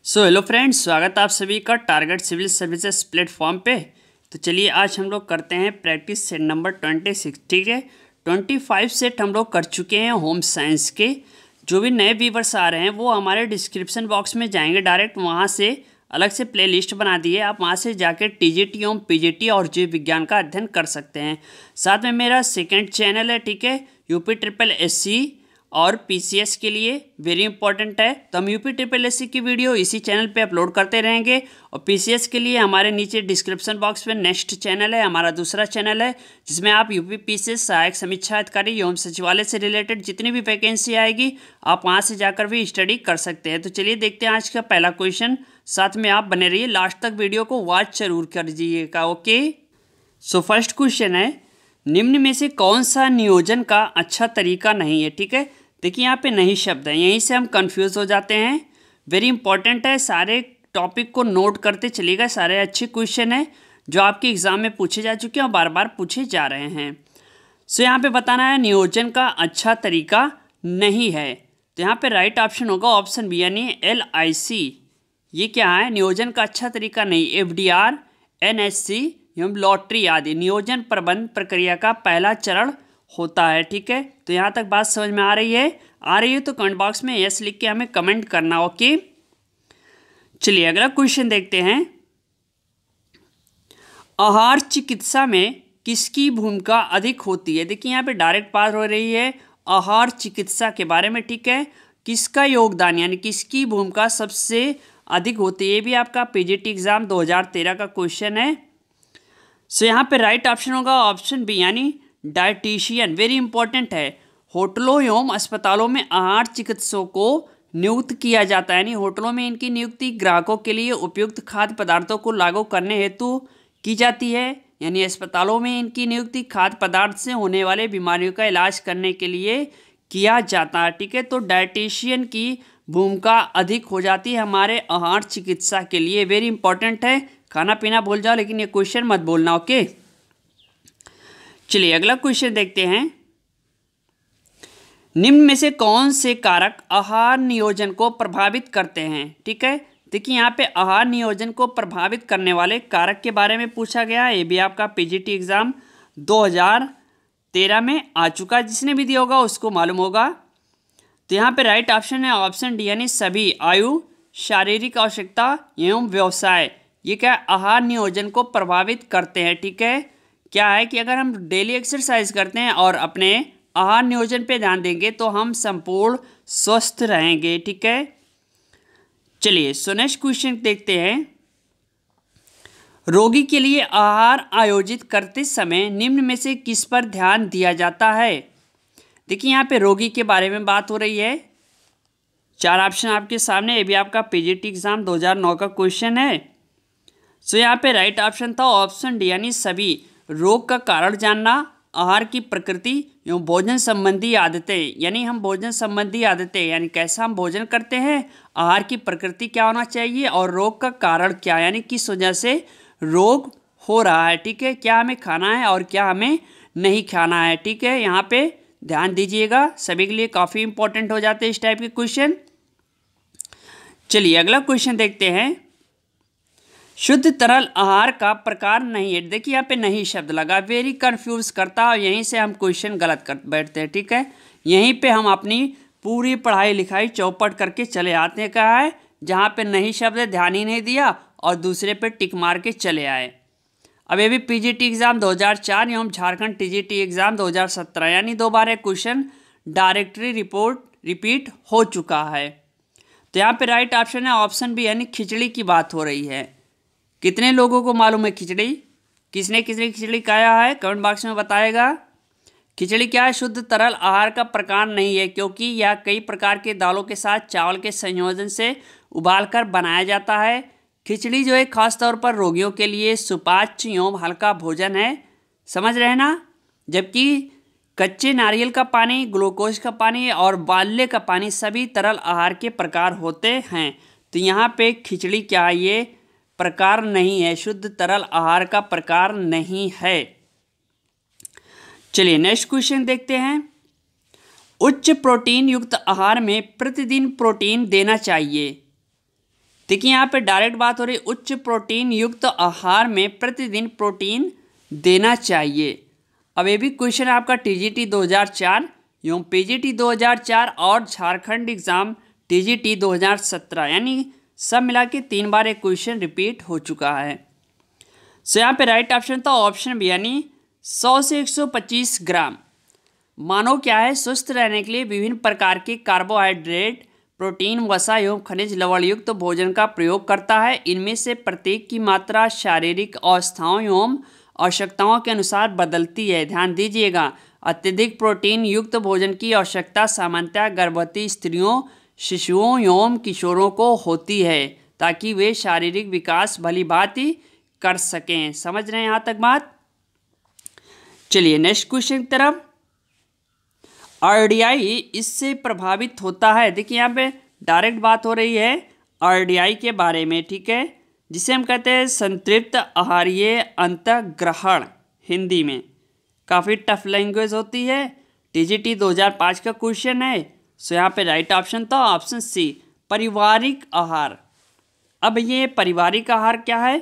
Hello friends, स्वागत है आप सभी का टारगेट सिविल सर्विसेज प्लेटफॉर्म पे। तो चलिए आज हम लोग करते हैं प्रैक्टिस सेट नंबर 26। ठीक है, 25 सेट हम लोग कर चुके हैं होम साइंस के। जो भी नए व्यूवर्स आ रहे हैं वो हमारे डिस्क्रिप्शन बॉक्स में जाएंगे, डायरेक्ट वहाँ से अलग से प्ले लिस्ट बना दी है, आप वहाँ से जाकर टीजीटी एवं पीजीटी और जीव विज्ञान का अध्ययन कर सकते हैं। साथ में मेरा सेकेंड चैनल है, ठीक है, यूपी ट्रिपल एससी और पीसीएस के लिए वेरी इंपॉर्टेंट है। तो हम यूपी ट्रिपल एससी की वीडियो इसी चैनल पे अपलोड करते रहेंगे और पीसीएस के लिए हमारे नीचे डिस्क्रिप्शन बॉक्स में नेक्स्ट चैनल है, हमारा दूसरा चैनल है, जिसमें आप यूपी पीसीएस सहायक समीक्षा अधिकारी एवं सचिवालय से रिलेटेड जितनी भी वैकेंसी आएगी आप वहाँ से जाकर भी स्टडी कर सकते हैं। तो चलिए देखते हैं आज का पहला क्वेश्चन। साथ में आप बने रहिए, लास्ट तक वीडियो को वॉच जरूर कर दीजिएगा। ओके, सो फर्स्ट क्वेश्चन है, निम्न में से कौन सा नियोजन का अच्छा तरीका नहीं है। ठीक है, देखिए यहाँ पे नहीं शब्द है, यहीं से हम कंफ्यूज हो जाते हैं। वेरी इंपॉर्टेंट है, सारे टॉपिक को नोट करते चलिएगा, सारे अच्छे क्वेश्चन हैं जो आपके एग्जाम में पूछे जा चुके हैं और बार बार पूछे जा रहे हैं। सो यहाँ पे बताना है नियोजन का अच्छा तरीका नहीं है, तो यहाँ पे राइट ऑप्शन होगा ऑप्शन बी यानी LIC। ये क्या है, नियोजन का अच्छा तरीका नहीं। FDR, NSC एवं लॉटरी आदि नियोजन प्रबंध प्रक्रिया का पहला चरण होता है। ठीक है, तो यहाँ तक बात समझ में आ रही है तो कमेंट बॉक्स में यस लिख के हमें कमेंट करना। ओके, चलिए अगला क्वेश्चन देखते हैं। आहार चिकित्सा में किसकी भूमिका अधिक होती है। देखिए यहाँ पे डायरेक्ट बात हो रही है आहार चिकित्सा के बारे में। ठीक है, किसका योगदान यानी किसकी भूमिका सबसे अधिक होती है, ये भी आपका पीजीटी एग्जाम 2013 का क्वेश्चन है। सो यहाँ पे राइट ऑप्शन होगा ऑप्शन बी यानी डाइटिशियन। वेरी इंपॉर्टेंट है, होटलों एवं अस्पतालों में आहार चिकित्सकों को नियुक्त किया जाता है, यानी होटलों में इनकी नियुक्ति ग्राहकों के लिए उपयुक्त खाद्य पदार्थों को लागू करने हेतु की जाती है, यानी अस्पतालों में इनकी नियुक्ति खाद्य पदार्थ से होने वाले बीमारियों का इलाज करने के लिए किया जाता है। ठीक है, तो डाइटिशियन की भूमिका अधिक हो जाती है हमारे आहार चिकित्सा के लिए। वेरी इंपॉर्टेंट है, खाना पीना भूल जाओ लेकिन ये क्वेश्चन मत बोलना। ओके, चलिए अगला क्वेश्चन देखते हैं। निम्न में से कौन से कारक आहार नियोजन को प्रभावित करते हैं। ठीक है, देखिए यहाँ पे आहार नियोजन को प्रभावित करने वाले कारक के बारे में पूछा गया है। ये भी आपका पीजीटी एग्जाम 2013 में आ चुका है, जिसने भी दिया होगा उसको मालूम होगा। तो यहाँ पे राइट ऑप्शन है ऑप्शन डी यानी सभी आयु, शारीरिक आवश्यकता एवं व्यवसाय। ये क्या आहार नियोजन को प्रभावित करते हैं। ठीक है, क्या है कि अगर हम डेली एक्सरसाइज करते हैं और अपने आहार नियोजन पे ध्यान देंगे तो हम संपूर्ण स्वस्थ रहेंगे। ठीक है, चलिए सो नेक्स्ट क्वेश्चन देखते हैं। रोगी के लिए आहार आयोजित करते समय निम्न में से किस पर ध्यान दिया जाता है। देखिए यहाँ पे रोगी के बारे में बात हो रही है, चार ऑप्शन आपके सामने, ये भी आपका पीजीटी एग्जाम 2009 का क्वेश्चन है। सो यहाँ पे राइट ऑप्शन था ऑप्शन डी यानी सभी। रोग का कारण जानना, आहार की प्रकृति एवं भोजन संबंधी आदतें, यानी हम भोजन संबंधी आदतें यानी कैसा हम भोजन करते हैं, आहार की प्रकृति क्या होना चाहिए और रोग का कारण क्या यानी किस वजह से रोग हो रहा है। ठीक है, क्या हमें खाना है और क्या हमें नहीं खाना है। ठीक है, यहाँ पे ध्यान दीजिएगा, सभी के लिए काफ़ी इंपॉर्टेंट हो जाते हैं इस टाइप के क्वेश्चन। चलिए अगला क्वेश्चन देखते हैं। शुद्ध तरल आहार का प्रकार नहीं है। देखिए यहाँ पे नहीं शब्द लगा, वेरी कंफ्यूज करता है और यहीं से हम क्वेश्चन गलत कर बैठते हैं। ठीक है, यहीं पे हम अपनी पूरी पढ़ाई लिखाई चौपट करके चले आते हैं। कहा है जहाँ पे नहीं शब्द है ध्यान ही नहीं दिया और दूसरे पे टिक मार के चले आए। अब ये भी पीजीटी एग्जाम 2004 एवं झारखंड टीजीटी एग्जाम 2017 यानी 2 बार क्वेश्चन डायरेक्टरी रिपोर्ट रिपीट हो चुका है। तो यहाँ पे राइट ऑप्शन है ऑप्शन बी यानी खिचड़ी की बात हो रही है। कितने लोगों को मालूम है खिचड़ी, किसने किसने खिचड़ी खाया है कमेंट बॉक्स में बताएगा। खिचड़ी क्या है, शुद्ध तरल आहार का प्रकार नहीं है क्योंकि यह कई प्रकार के दालों के साथ चावल के संयोजन से उबालकर बनाया जाता है। खिचड़ी जो है खास तौर पर रोगियों के लिए सुपाच्य एवं हल्का भोजन है, समझ रहे ना। जबकि कच्चे नारियल का पानी, ग्लूकोज का पानी और बाल्य का पानी सभी तरल आहार के प्रकार होते हैं। तो यहाँ पे खिचड़ी क्या है, ये प्रकार नहीं है, शुद्ध तरल आहार का प्रकार नहीं है। चलिए नेक्स्ट क्वेश्चन देखते हैं। उच्च प्रोटीन युक्त आहार में प्रतिदिन प्रोटीन देना चाहिए। देखिए यहाँ पे डायरेक्ट बात हो रही है, उच्च प्रोटीन युक्त आहार में प्रतिदिन प्रोटीन देना चाहिए। अब ये भी क्वेश्चन आपका टीजीटी 2004 एवं पीजीटी 2004 और झारखंड एग्जाम टीजीटी 2017, यानी सब मिला के 3 बार एक क्वेश्चन रिपीट हो चुका है। सो यहाँ पे राइट ऑप्शन था ऑप्शन बी, यानी 100 से 125 ग्राम। मानव क्या है, स्वस्थ रहने के लिए विभिन्न प्रकार के कार्बोहाइड्रेट, प्रोटीन, वसा एवं खनिज लवण युक्त भोजन का प्रयोग करता है। इनमें से प्रत्येक की मात्रा शारीरिक अवस्थाओं एवं आवश्यकताओं के अनुसार बदलती है। ध्यान दीजिएगा, अत्यधिक प्रोटीन युक्त भोजन की आवश्यकता सामान्यतः गर्भवती स्त्रियों, शिशुओं एवं किशोरों को होती है, ताकि वे शारीरिक विकास भली भांति कर सकें। समझ रहे हैं यहाँ तक बात? चलिए नेक्स्ट क्वेश्चन की तरफ। आरडीआई इससे प्रभावित होता है। देखिए यहाँ पे डायरेक्ट बात हो रही है आरडीआई के बारे में, ठीक है, जिसे हम कहते हैं संतृप्त आहारीय अंतःग्रहण। हिंदी में काफ़ी टफ लैंग्वेज होती है। टीजीटी 2005 का क्वेश्चन है। सो यहाँ पे राइट ऑप्शन था ऑप्शन सी, पारिवारिक आहार। अब ये पारिवारिक आहार क्या है?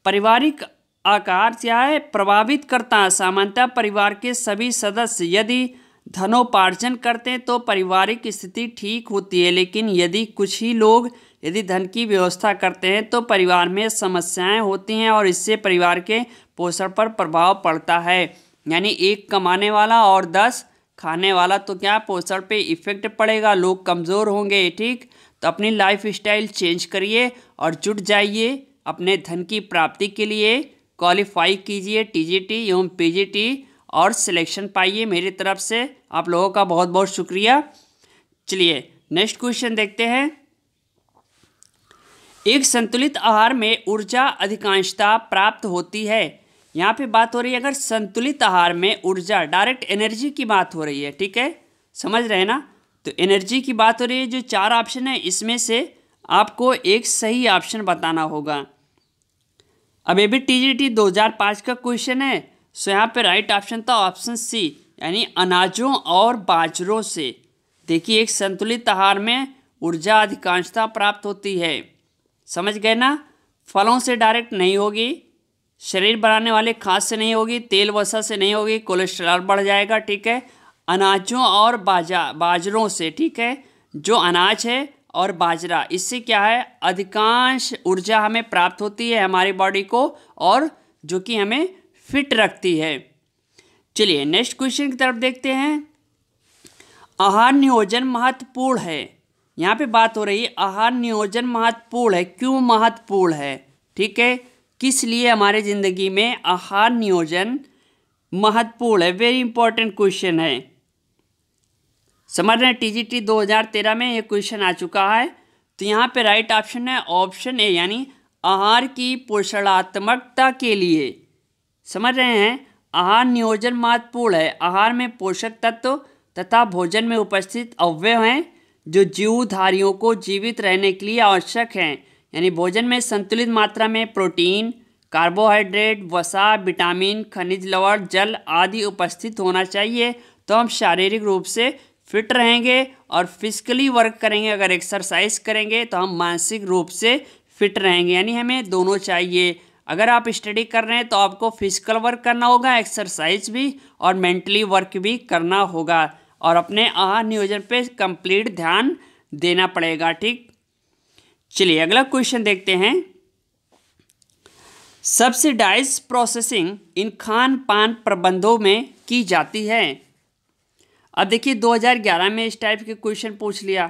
पारिवारिक आहार क्या है? प्रभावित करता है सामान्यतः परिवार के सभी सदस्य। यदि धनोपार्जन करते हैं तो पारिवारिक स्थिति ठीक होती है, लेकिन यदि कुछ ही लोग यदि धन की व्यवस्था करते हैं तो परिवार में समस्याएं होती हैं और इससे परिवार के पोषण पर प्रभाव पड़ता है। यानी एक कमाने वाला और 10 खाने वाला, तो क्या पोषण पे इफेक्ट पड़ेगा, लोग कमज़ोर होंगे। ठीक, तो अपनी लाइफ स्टाइल चेंज करिए और जुट जाइए अपने धन की प्राप्ति के लिए। क्वालिफाई कीजिए टीजीटी एवं पीजीटी और सिलेक्शन पाइए। मेरी तरफ से आप लोगों का बहुत बहुत शुक्रिया। चलिए नेक्स्ट क्वेश्चन देखते हैं। एक संतुलित आहार में ऊर्जा अधिकांशता प्राप्त होती है। यहाँ पे बात हो रही है अगर संतुलित आहार में ऊर्जा, डायरेक्ट एनर्जी की बात हो रही है, ठीक है, समझ रहे हैं ना? तो एनर्जी की बात हो रही है। जो 4 ऑप्शन है इसमें से आपको एक सही ऑप्शन बताना होगा। अब ये भी टीजीटी 2005 का क्वेश्चन है। सो यहाँ पे राइट ऑप्शन था ऑप्शन सी, यानी अनाजों और बाजरों से। देखिए एक संतुलित आहार में ऊर्जा अधिकांशता प्राप्त होती है। समझ गए ना? फलों से डायरेक्ट नहीं होगी, शरीर बनाने वाले खाद से नहीं होगी, तेल वसा से नहीं होगी, कोलेस्ट्रॉल बढ़ जाएगा। ठीक है, अनाजों और बाजरों से। ठीक है, जो अनाज है और बाजरा, इससे क्या है अधिकांश ऊर्जा हमें प्राप्त होती है हमारी बॉडी को, और जो कि हमें फिट रखती है। चलिए नेक्स्ट क्वेश्चन की तरफ देखते हैं। आहार नियोजन महत्वपूर्ण है। यहाँ पे बात हो रही है आहार नियोजन महत्वपूर्ण है। क्यों महत्वपूर्ण है? ठीक है, किस लिए हमारे ज़िंदगी में आहार नियोजन महत्वपूर्ण है? वेरी इंपॉर्टेंट क्वेश्चन है। समझ रहे हैं? टीजीटी 2013 में ये क्वेश्चन आ चुका है। तो यहाँ पे राइट ऑप्शन है ऑप्शन ए, यानी आहार की पोषणात्मकता के लिए। समझ रहे हैं? आहार नियोजन महत्वपूर्ण है। आहार में पोषक तत्व तथा भोजन में उपस्थित अवयव हैं जो जीवधारियों को जीवित रहने के लिए आवश्यक हैं। यानी भोजन में संतुलित मात्रा में प्रोटीन, कार्बोहाइड्रेट, वसा, विटामिन, खनिज लवण, जल आदि उपस्थित होना चाहिए। तो हम शारीरिक रूप से फिट रहेंगे और फिजिकली वर्क करेंगे। अगर एक्सरसाइज करेंगे तो हम मानसिक रूप से फिट रहेंगे। यानी हमें दोनों चाहिए। अगर आप स्टडी कर रहे हैं तो आपको फिजिकल वर्क करना होगा, एक्सरसाइज भी, और मेंटली वर्क भी करना होगा, और अपने आहार नियोजन पे कंप्लीट ध्यान देना पड़ेगा। ठीक, चलिए अगला क्वेश्चन देखते हैं। सब्सिडाइज प्रोसेसिंग इन खान पान प्रबंधों में की जाती है। अब देखिए 2011 में इस टाइप के क्वेश्चन पूछ लिया,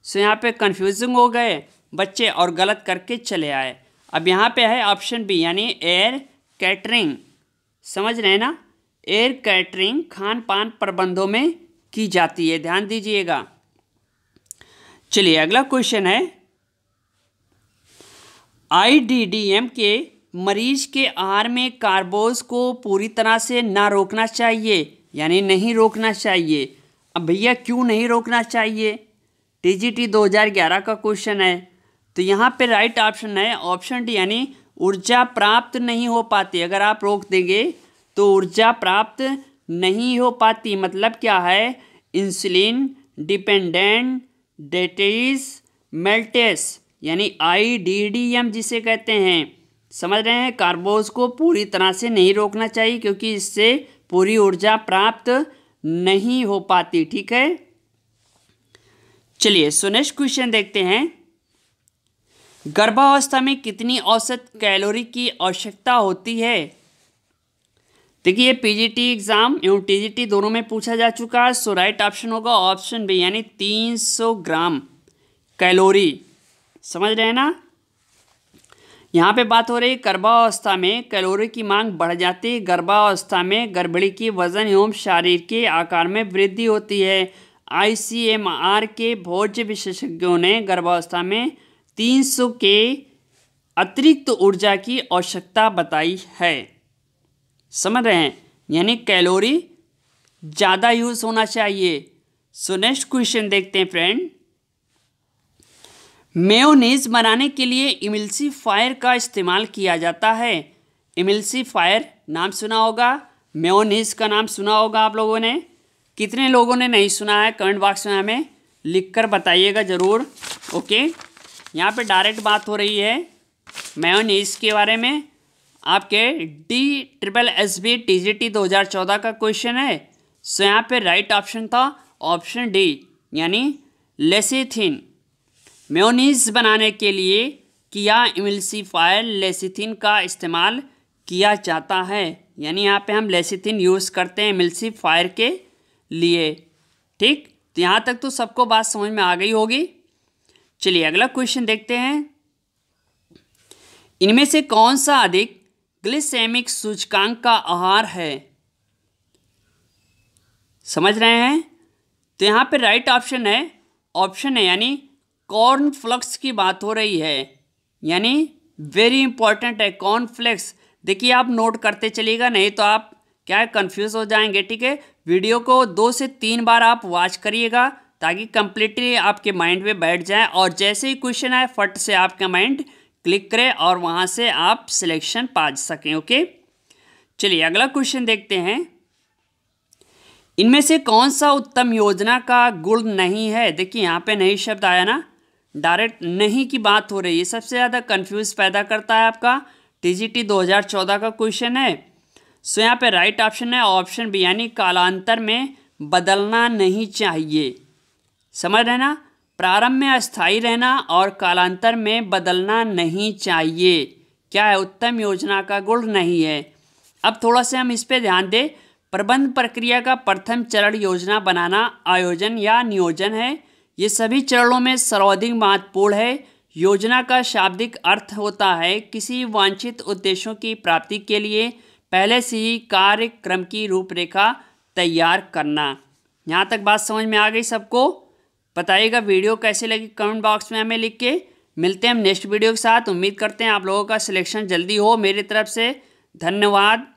सो यहाँ पे कंफ्यूजिंग हो गए बच्चे और गलत करके चले आए। अब यहाँ पे है ऑप्शन बी, यानी एयर कैटरिंग। समझ रहे हैं ना? एयर कैटरिंग खान पान प्रबंधों में की जाती है। ध्यान दीजिएगा। चलिए अगला क्वेश्चन है। आईडीडीएम के मरीज के आहार में कार्बोज को पूरी तरह से ना रोकना चाहिए, यानी नहीं रोकना चाहिए। अब भैया क्यों नहीं रोकना चाहिए? टीजीटी 2011 का क्वेश्चन है। तो यहाँ पे राइट ऑप्शन है ऑप्शन डी, यानी ऊर्जा प्राप्त नहीं हो पाती। अगर आप रोक देंगे तो ऊर्जा प्राप्त नहीं हो पाती। मतलब क्या है? इंसुलिन डिपेंडेंट डेटेज मेल्टेस, यानी IDDM जिसे कहते हैं, समझ रहे हैं। कार्बोज को पूरी तरह से नहीं रोकना चाहिए क्योंकि इससे पूरी ऊर्जा प्राप्त नहीं हो पाती, ठीक है। चलिए सो नेक्स्ट क्वेश्चन देखते हैं। गर्भावस्था में कितनी औसत कैलोरी की आवश्यकता होती है? देखिए पीजीटी एग्जाम एवं टीजीटी दोनों में पूछा जा चुका है। सो राइट ऑप्शन होगा ऑप्शन बी, यानी 300 ग्राम कैलोरी। समझ रहे हैं ना। यहाँ पे बात हो रही है गर्भावस्था में कैलोरी की मांग बढ़ जाती है। गर्भावस्था में गर्भिणी की वजन एवं शरीर के आकार में वृद्धि होती है। ICMR के भोज्य विशेषज्ञों ने गर्भावस्था में 300 के अतिरिक्त ऊर्जा की आवश्यकता बताई है। समझ रहे हैं, यानी कैलोरी ज़्यादा यूज होना चाहिए। सो नेक्स्ट क्वेश्चन देखते हैं फ्रेंड। मेयोनीज बनाने के लिए इमल्सिफायर का इस्तेमाल किया जाता है। इमल्सिफायर नाम सुना होगा, मेयोनीज का नाम सुना होगा आप लोगों ने। कितने लोगों ने नहीं सुना है कमेंट बॉक्स में हमें लिखकर बताइएगा ज़रूर। ओके, यहाँ पे डायरेक्ट बात हो रही है मेयोनीज के बारे में। आपके DSSB TGT 2014 का क्वेश्चन है। सो यहाँ पे राइट ऑप्शन था ऑप्शन डी, यानी लेसिथिन। मेयोनीज बनाने के लिए किया इमल्सिफायर लेसिथिन का इस्तेमाल किया जाता है, यानी यहाँ पे हम लेसिथिन यूज़ करते हैं इमल्सिफायर के लिए। ठीक, तो यहाँ तक तो सबको बात समझ में आ गई होगी। चलिए अगला क्वेश्चन देखते हैं। इनमें से कौन सा अधिक ग्लिसेमिक सूचकांक का आहार है? समझ रहे हैं, तो यहाँ पे राइट ऑप्शन है यानी कॉर्नफ्लेक्स की बात हो रही है, यानी वेरी इंपॉर्टेंट है कॉर्नफ्लेक्स। देखिए आप नोट करते चलिएगा, नहीं तो आप क्या है कंफ्यूज हो जाएंगे, ठीक है। वीडियो को 2 से 3 बार आप वॉच करिएगा ताकि कंप्लीटली आपके माइंड में बैठ जाए, और जैसे ही क्वेश्चन आए फट से आपका माइंड क्लिक करे और वहाँ से आप सिलेक्शन पा सकें। ओके, चलिए अगला क्वेश्चन देखते हैं। इनमें से कौन सा उत्तम योजना का गुण नहीं है? देखिए यहाँ पे नहीं शब्द आया ना, डायरेक्ट नहीं की बात हो रही है। सबसे ज़्यादा कंफ्यूज पैदा करता है आपका TGT 2014 का क्वेश्चन है। सो यहाँ पे राइट ऑप्शन है ऑप्शन बी, यानी कालांतर में बदलना नहीं चाहिए। समझ रहे ना, प्रारंभ में अस्थायी रहना और कालांतर में बदलना नहीं चाहिए। क्या है? उत्तम योजना का गुण नहीं है। अब थोड़ा सा हम इस पे ध्यान दें। प्रबंध प्रक्रिया का प्रथम चरण योजना बनाना, आयोजन या नियोजन है। ये सभी चरणों में सर्वाधिक महत्वपूर्ण है। योजना का शाब्दिक अर्थ होता है किसी वांछित उद्देश्यों की प्राप्ति के लिए पहले से ही कार्यक्रम की रूपरेखा तैयार करना। यहाँ तक बात समझ में आ गई सबको? बताइएगा वीडियो कैसे लगी कमेंट बॉक्स में हमें लिख के। मिलते हैं हम नेक्स्ट वीडियो के साथ। उम्मीद करते हैं आप लोगों का सिलेक्शन जल्दी हो। मेरी तरफ से धन्यवाद।